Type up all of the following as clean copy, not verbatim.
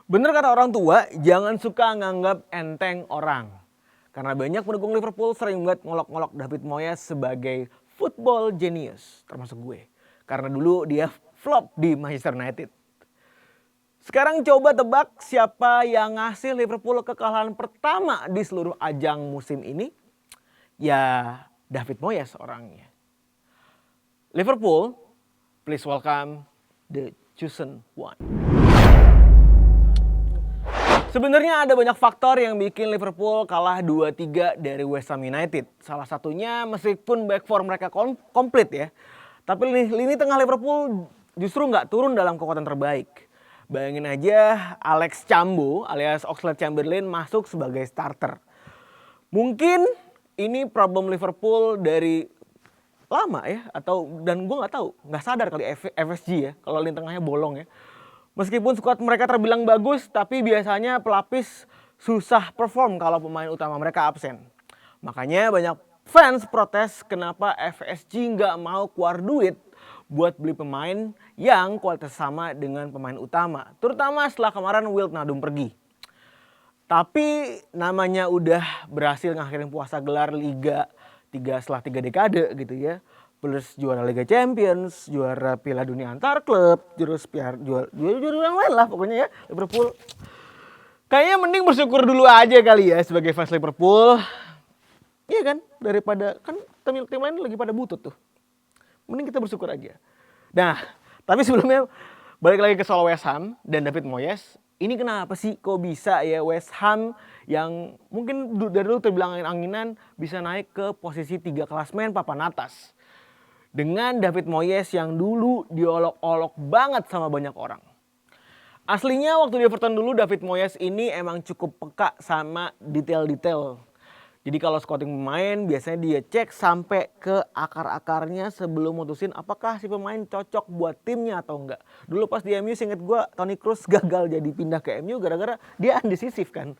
Bener kata orang tua, jangan suka nganggap enteng orang. Karena banyak pendukung Liverpool sering banget ngolok-ngolok David Moyes sebagai football genius, termasuk gue. Karena dulu dia flop di Manchester United. Sekarang coba tebak siapa yang ngasih Liverpool kekalahan pertama di seluruh ajang musim ini? Ya, David Moyes orangnya. Liverpool, please welcome the chosen one. Sebenarnya ada banyak faktor yang bikin Liverpool kalah 2-3 dari West Ham United. Salah satunya meskipun back four mereka komplit ya. Tapi lini tengah Liverpool justru nggak turun dalam kekuatan terbaik. Bayangin aja Alex Cambo alias Oxlade-Chamberlain masuk sebagai starter. Mungkin ini problem Liverpool dari lama ya, dan gue nggak sadar kali FSG ya kalau lini tengahnya bolong ya. Meskipun skuad mereka terbilang bagus, tapi biasanya pelapis susah perform kalau pemain utama mereka absen. Makanya banyak fans protes kenapa FSG nggak mau keluar duit buat beli pemain yang kualitas sama dengan pemain utama. Terutama setelah kemarin Wijnaldum pergi. Tapi namanya udah berhasil ngakhirin puasa gelar Liga setelah 3 dekade gitu ya. Plus juara Liga Champions, juara Piala Dunia antar klub, juara yang lain lah pokoknya ya Liverpool. Kayaknya mending bersyukur dulu aja kali ya sebagai fans Liverpool. Iya kan, daripada kan tim lain lagi pada butut tuh. Mending kita bersyukur aja. Nah, tapi sebelumnya balik lagi ke soal West Ham dan David Moyes. Ini kenapa sih kok bisa ya West Ham yang mungkin dari dulu terbilang angin-anginan bisa naik ke posisi 3 klasmen papan atas. Dengan David Moyes yang dulu diolok-olok banget sama banyak orang. Aslinya waktu di Everton dulu David Moyes ini emang cukup peka sama detail-detail. Jadi kalau scouting pemain biasanya dia cek sampai ke akar-akarnya sebelum mutusin apakah si pemain cocok buat timnya atau enggak. Dulu pas di MU seinget gue Toni Kroos gagal jadi pindah ke MU gara-gara dia undecisif kan.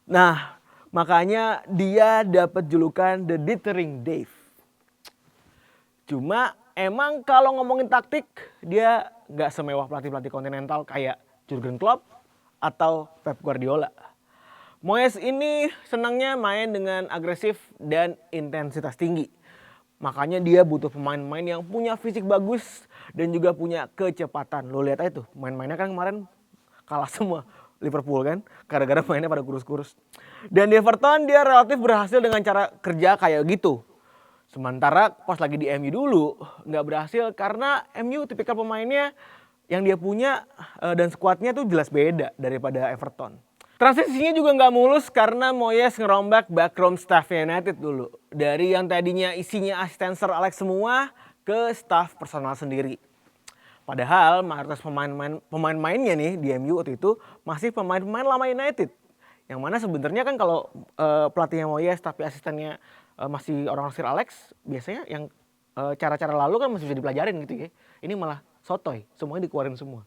Nah makanya dia dapat julukan The Dithering Dave. Cuma emang kalau ngomongin taktik dia gak semewah pelatih-pelatih kontinental kayak Jurgen Klopp atau Pep Guardiola. Moyes ini senangnya main dengan agresif dan intensitas tinggi. Makanya dia butuh pemain-pemain yang punya fisik bagus dan juga punya kecepatan. Lo lihat aja tuh main-mainnya kan kemarin kalah semua Liverpool kan. Gara-gara mainnya pada kurus-kurus. Dan di Everton dia relatif berhasil dengan cara kerja kayak gitu. Sementara pas lagi di MU dulu nggak berhasil karena MU tipikal pemainnya yang dia punya dan skuadnya tuh jelas beda daripada Everton. Transisinya juga nggak mulus karena Moyes ngerombak backroom staff United dulu. Dari yang tadinya isinya asisten Sir Alex semua ke staff personal sendiri. Padahal mayoritas pemain-pemainnya nih di MU waktu itu masih pemain-pemain lama United. Yang mana sebenarnya kan kalau pelatihnya Moyes tapi asistennya masih orang Sir Alex, biasanya yang cara-cara lalu kan masih bisa dipelajarin gitu ya. Ini malah sotoy, semuanya dikeluarin semua.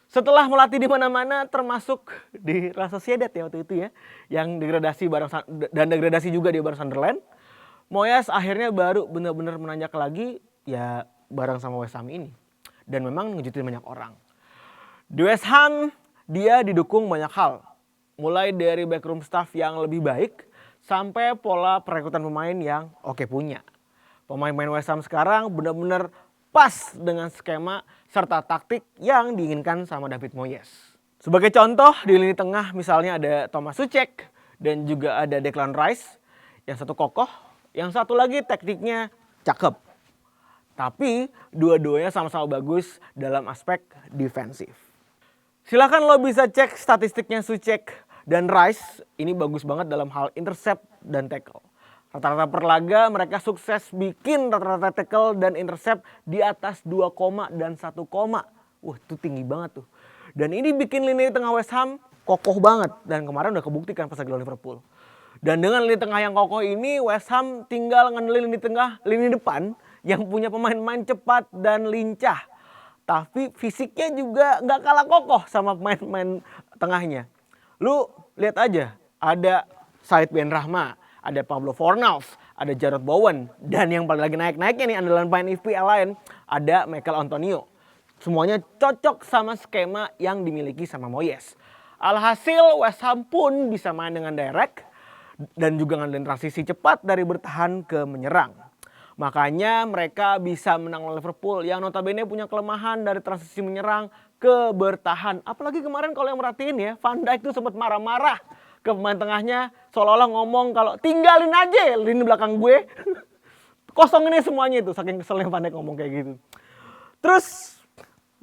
Setelah melatih di mana-mana termasuk di Real Sociedad ya waktu itu ya, yang degradasi juga di bareng Sunderland, Moyes akhirnya baru benar-benar menanjak lagi ya bareng sama West Ham ini. Dan memang ngejutin banyak orang. Di West Ham dia didukung banyak hal. Mulai dari backroom staff yang lebih baik sampai pola perekrutan pemain yang oke punya. Pemain-pemain West Ham sekarang benar-benar pas dengan skema serta taktik yang diinginkan sama David Moyes. Sebagai contoh di lini tengah misalnya ada Thomas Soucek dan juga ada Declan Rice. Yang satu kokoh, yang satu lagi tekniknya cakep. Tapi dua-duanya sama-sama bagus dalam aspek defensif. Silahkan lo bisa cek statistiknya Soucek dan Rice. Ini bagus banget dalam hal intercept dan tackle. Rata-rata per laga mereka sukses bikin rata-rata tackle dan intercept di atas 2, dan 1. Wah itu tinggi banget tuh. Dan ini bikin lini tengah West Ham kokoh banget. Dan kemarin udah kebuktikan pas lagi lawan Liverpool. Dan dengan lini tengah yang kokoh ini West Ham tinggal ngandelin lini depan yang punya pemain-pemain cepat dan lincah. Tapi fisiknya juga gak kalah kokoh sama pemain-pemain tengahnya. Lu lihat aja ada Said Benrahma, ada Pablo Fornals, ada Jarrod Bowen, dan yang paling lagi naik-naiknya nih andalan pemain FPL lain ada Michail Antonio. Semuanya cocok sama skema yang dimiliki sama Moyes. Alhasil West Ham pun bisa main dengan direct dan juga ngandelin transisi cepat dari bertahan ke menyerang. Makanya mereka bisa menang lawan Liverpool yang notabene punya kelemahan dari transisi menyerang ke bertahan. Apalagi kemarin kalau yang merhatiin ya, Van Dijk tuh sempat marah-marah ke pemain tengahnya, seolah-olah ngomong kalau tinggalin aja lini belakang gue. Kosong ini semuanya itu, saking keselnya Van Dijk ngomong kayak gitu. Terus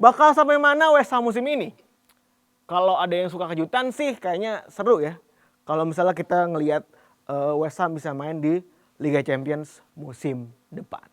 bakal sampai mana West Ham musim ini? Kalau ada yang suka kejutan sih kayaknya seru ya. Kalau misalnya kita ngelihat West Ham bisa main di Liga Champions musim depan.